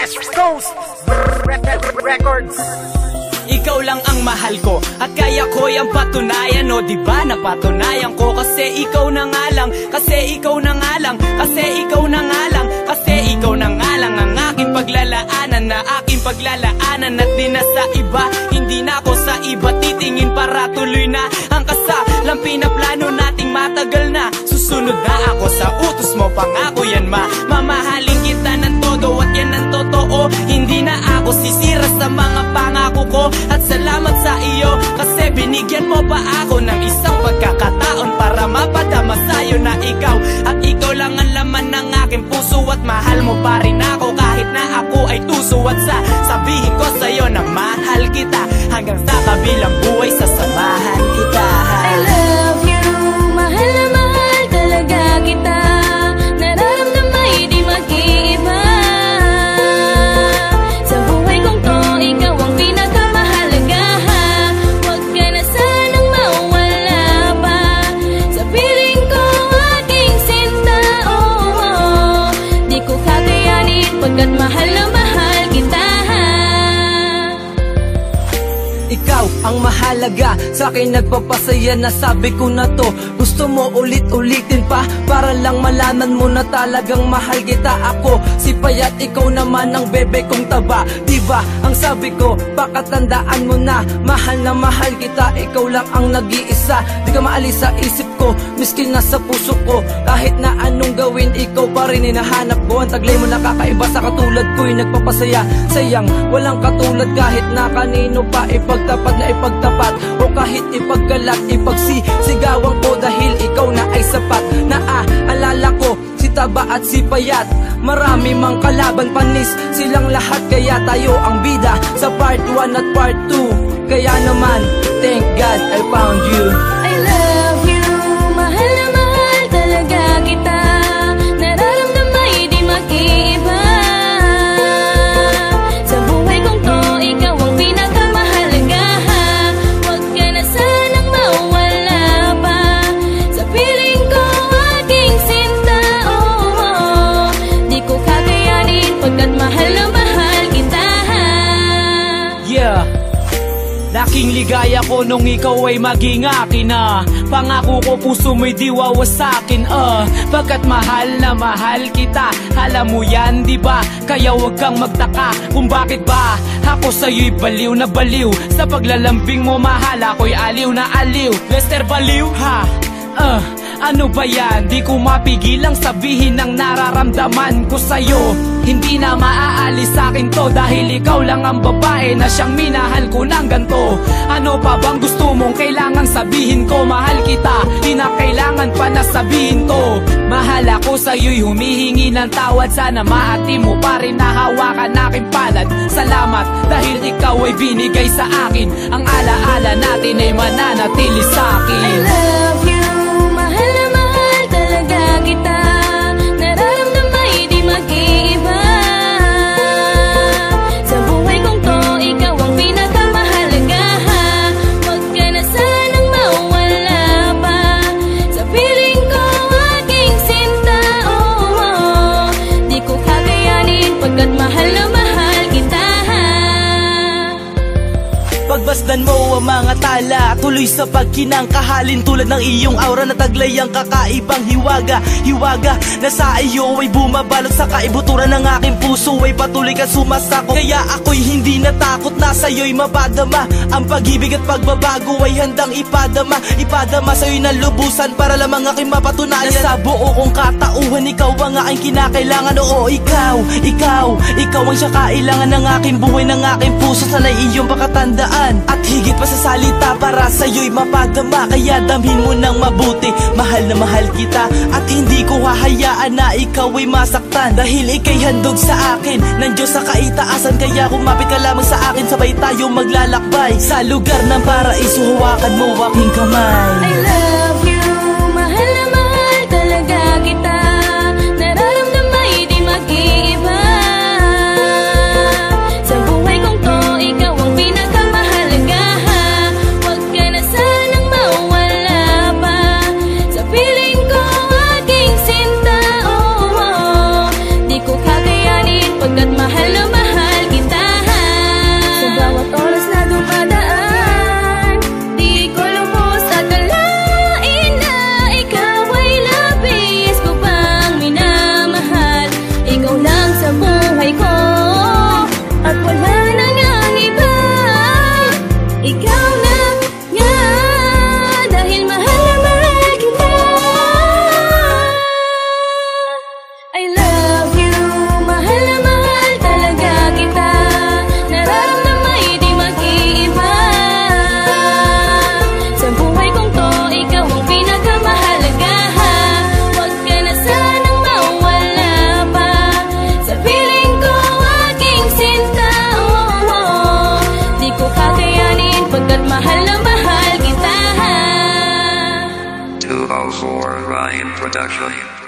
West Coast Records. Ikaw lang ang mahal ko at kaya ko yung patunayan. O diba napatunayan ko kasi ikaw na nga lang. Kasi ikaw na nga lang. Kasi ikaw na nga lang. Kasi ikaw na nga lang ang aking paglalaanan. Na aking paglalaanan at di na sa iba. Hindi na ako sa iba titingin para tuloy na ang kasalang pinaplano nating matagal na. Susunod na ako sa utos mo, pangako yan mamahalin kita ng todo at yan ang totoo. Hindi na ako sisira sa mga pangako ko. At salamat sa iyo kasi binigyan mo pa ako ng isang pagkakataon para mapadama sa'yo na ikaw. At ikaw lang ang laman ng aking puso at mahal mo pa rin ako kahit na ako ay tuso. At sabihin ko sa'yo na mahal kita hanggang sa kabilang buhay sasamahan kita. I love you, mahal na mahal talaga kita. Nararamdaman di mag-iiba. Sa buhay kong to, ikaw ang pinakamahalaga. Huwag ka na sanang mawala pa. Sa piling ko aking sinta, oh. Di ko kakayanin pagkat mahal na mahal kita. Ikaw ang mahalaga, sa akin nagpapasaya na sabi ko na to. Gusto mo ulit-ulitin pa para lang malaman mo na talagang mahal kita. Ako si Payat, ikaw naman ang bebe kong taba. Diba ang sabi ko, baka tandaan mo na mahal kita. Ikaw lang ang nag-iisa, di ka maalis sa isip ko, miskin na sa puso ko. Kahit na anong gawin, ikaw pa rin hinahanap ko. Ang taglay mo nakakaiba sa katulad ko'y nagpapasaya. Sayang, walang katulad kahit na kanino pa ipagtapat na ipagtapat. O kahit ipagkalat, ipagsisigawan ko dahil ikaw na ay sapat. Naaalala ko si Taba at si Payat, marami mang kalaban panis silang lahat. Kaya tayo ang bida sa part 1 at part 2. Kaya naman, thank God I found you. I love you, mahal na mahal talaga kita. Nararamdaman di mag-iiba. Sa buhay kong to, ikaw ang pinakamahalaga. Huwag ka na sanang mawala pa. Sa piling ko aking sinta, oh. Di ko kakayanin pagkat mahal na mahal kita. Yeah, laking ligaya ko nung ikaw ay maging akin na. Pangako ko puso mo'y di wawasakin pagkat mahal na mahal kita. Alam mo yan diba? Kaya wag kang magtaka kung bakit ba ako sa'yo'y baliw na baliw. Sa paglalambing mo mahal ako'y aliw na aliw. Lester Baliw ha? Ano ba yan? Di ko mapigilang sabihin ang nararamdaman ko sa'yo. Hindi na maaalis sa'kin to dahil ikaw lang ang babae na siyang minahal ko ng ganto. Ano pa bang gusto mong kailangan sabihin ko? Mahal kita, di na kailangan pa na sabihin to. Mahal ako sa'yo'y humihingi ng tawad. Sana maati mo pa rin na hawakan aking palad. Salamat dahil ikaw ay binigay sa akin. Ang alaala natin ay mananatili sa'kin. I love you, mahal na mahal talaga kita. Nararamdaman di mag-iiba. Sa buhay kong to, ikaw ang pinakamahalaga. Huwag ka na sanang mawala pa. Sa piling ko aking sinta, oh. Di ko kakayanin pagkat mahal na mahal kita. Pagbasdan mo ang mga tala, tuloy sa pagkinangkahalin. Tulad ng iyong aura na taglay ang kakaibang hiwaga. Hiwaga na sa iyo ay bumabalot sa kaibuturan ng aking puso ay patuloy ka sumasako. Kaya ako'y hindi natakot na sa'yo'y mapadama. Ang pag-ibig at pagbabago ay handang ipadama. Ipadama sa'yo'y nalubusan para lamang aking mapatunayan na sa buo kong katauhan ikaw ang aking kinakailangan. Oo, ikaw ang siya kailangan ng aking buhay, ng aking puso. Sana'y iyong pakatandaan at higit pa sa salita para sa'yo'y mapadama. Kaya damhin mo ng mabuti, mahal na mahal kita. At hindi ko hahayaan na ikaw ay masaktan dahil ika'y handog sa akin ng Diyos sa kaitaasan. Kaya kumapit ka lamang sa akin, sabay tayo maglalakbay sa lugar ng paraiso. Hawakan mo aking kamay. I love you, mahal na mahal talaga kita. Nararamdaman di mag-iiba. Sa buhay kong to, ikaw ang pinakamahalaga. Huwag ka na sanang mawala pa. Sa piling ko aking sinta, oh. Di ko kakayanin pagkat mahal na mahal ko kakayanin pagkat mahal na mahal kita. 204 Ryan Production.